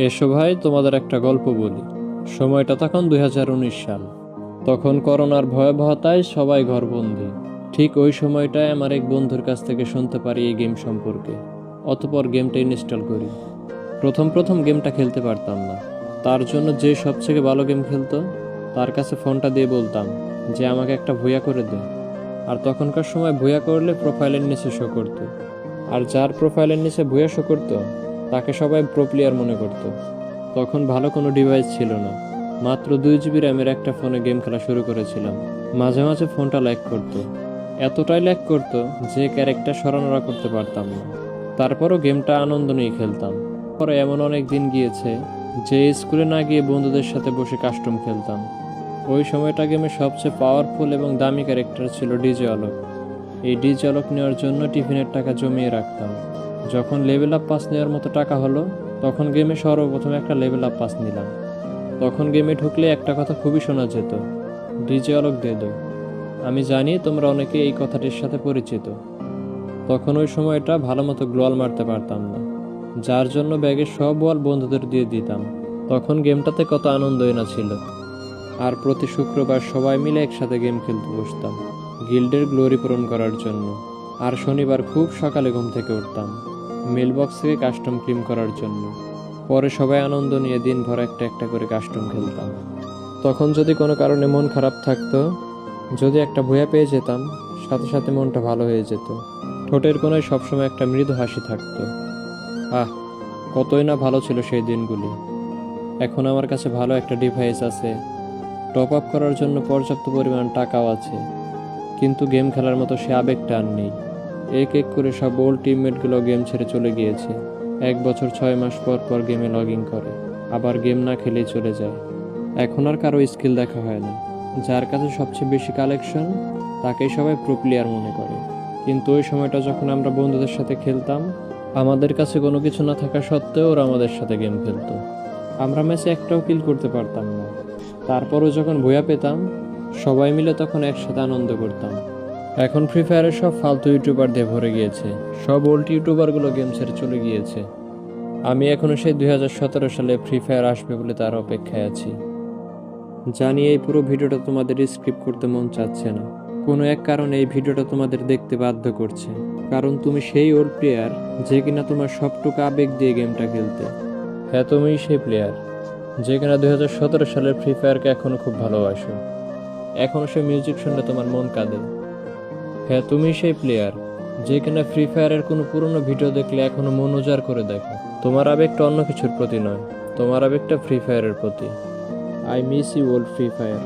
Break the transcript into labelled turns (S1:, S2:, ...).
S1: এসো ভাই, তোমাদের একটা গল্প বলি। সময়টা তখন 2019 সাল। তখন করোনার ভয়াবহতায় সবাই ঘরবন্দি। ঠিক ওই সময়টায় আমার এক বন্ধুর কাছ থেকে শুনতে পারি এই গেম সম্পর্কে। অতঃপর গেমটা ইনস্টল করি। প্রথম প্রথম গেমটা খেলতে পারতাম না। তার জন্য যে সবথেকে ভালো গেম খেলতো তার কাছে ফোনটা দিয়ে বলতাম যে আমাকে একটা ভুয়া করে দে। আর তখনকার সময় ভুয়া করলে প্রোফাইলের নিচে শো করতো। আর যার প্রোফাইলের নিচে ভুয়া শো করতো তাকে সবাই প্রো প্লেয়ার মনে করতো। তখন ভালো কোনো ডিভাইস ছিল না। মাত্র 2 GB র্যামের একটা ফোনে গেম খেলা শুরু করেছিলাম। মাঝে মাঝে ফোনটা ল্যাগ করতো। এতটাই ল্যাগ করতো যে ক্যারেক্টার সরানোরা করতে পারতাম না। তারপরও গেমটা আনন্দ নিয়ে খেলতাম। পরে এমন অনেক দিন গিয়েছে যে স্কুলে না গিয়ে বন্ধুদের সাথে বসে কাস্টম খেলতাম। ওই সময়টা গেমের সবচেয়ে পাওয়ারফুল এবং দামি ক্যারেক্টার ছিল ডিজে আলোক। এই ডিজে আলোক নেওয়ার জন্য টিফিনের টাকা জমিয়ে রাখতাম। যখন লেভেল আপ পাস নেওয়ার মতো টাকা হলো তখন গেমে সর্বপ্রথম একটা লেভেল আপ পাস নিলাম। তখন গেমে ঢুকলে একটা কথা খুবই শোনা যেত, ডিজে আলোক দে দো। আমি জানি তোমরা অনেকে এই কথাটির সাথে পরিচিত। তখন ওই সময়টা ভালো মতো গ্লোয়াল মারতে পারতাম না, যার জন্য ব্যাগের সব ওয়াল বন্ধুদের দিয়ে দিতাম। তখন গেমটাতে কত আনন্দই না ছিল। আর প্রতি শুক্রবার সবাই মিলে একসাথে গেম খেলতে বসতাম গিল্ডের গ্লোরি পূরণ করার জন্য। আর শনিবার খুব সকালে ঘুম থেকে উঠতাম মেলবক্স থেকে কাস্টম ক্লেম করার জন্য। পরে সবাই আনন্দ নিয়ে দিনভর একটা একটা করে কাস্টম খেলতাম। তখন যদি কোনো কারণে মন খারাপ থাকতো, যদি একটা ভুয়া পেয়ে যেতাম, সাথে সাথে মনটা ভালো হয়ে যেত। ঠোঁটের কোণায় সবসময় একটা মৃদু হাসি থাকতো। আহ, কতই না ভালো ছিল সেই দিনগুলি। এখন আমার কাছে ভালো একটা ডিভাইস আছে, টপ আপ করার জন্য পর্যাপ্ত পরিমাণ টাকাও আছে, কিন্তু গেম খেলার মতো সে আবেগটা আর নেই। এক এক করে সব ওল্ড টিমমেটগুলো গেম ছেড়ে চলে গিয়েছে। 1 বছর 6 মাস পর পর গেমে লগ ইন করে, আবার গেম না খেলেই চলে যায়। এখন আর কারো স্কিল দেখা হয় না। যার কাছে সবচেয়ে বেশি কালেকশন তাকেই সবাই প্রো প্লেয়ার মনে করে। কিন্তু ওই সময়টা যখন আমরা বন্ধুদের সাথে খেলতাম, আমাদের কাছে কোনো কিছু না থাকা সত্ত্বেও ওরা আমাদের সাথে গেম খেলতো। আমরা ম্যাচে একটাও কিল করতে পারতাম না। তারপরও যখন ভুয়া পেতাম, সবাই মিলে তখন একসাথে আনন্দ করতাম। এখন ফ্রি ফায়ারের সব ফালতু ইউটিউবার দিয়ে ভরে গিয়েছে। সব ওল্ড ইউটিউবারগুলো গেম ছেড়ে চলে গিয়েছে। আমি এখনো সেই 2017 সালে ফ্রি ফায়ার আসবে বলে তার অপেক্ষায় আছি। জানি এই পুরো ভিডিওটা তোমাদের স্ক্রিপ্ট করতে মন চাচ্ছে না। কোনো এক কারণে এই ভিডিওটা তোমাদের দেখতে বাধ্য করছে, কারণ তুমি সেই ওল্ড প্লেয়ার যে কিনা তোমার সবটুকু আবেগ দিয়ে গেমটা খেলতে। হ্যাঁ, তুমিই সেই প্লেয়ার যে কিনা 2017 সালের ফ্রি ফায়ারকে এখনো খুব ভালোবাসো। এখনো সে মিউজিক শুনলে তোমার মন কাঁদে। হ্যাঁ, তুমিই সেই প্লেয়ার যে কিনা ফ্রি ফায়ারের কোনো পুরনো ভিডিও দেখলে এখনো মন উজাড় করে দেখো। তোমার আবেগটা অন্য কিছুর প্রতি নয়, তোমার আবেগটা ফ্রি ফায়ারের প্রতি। I miss you old free fire.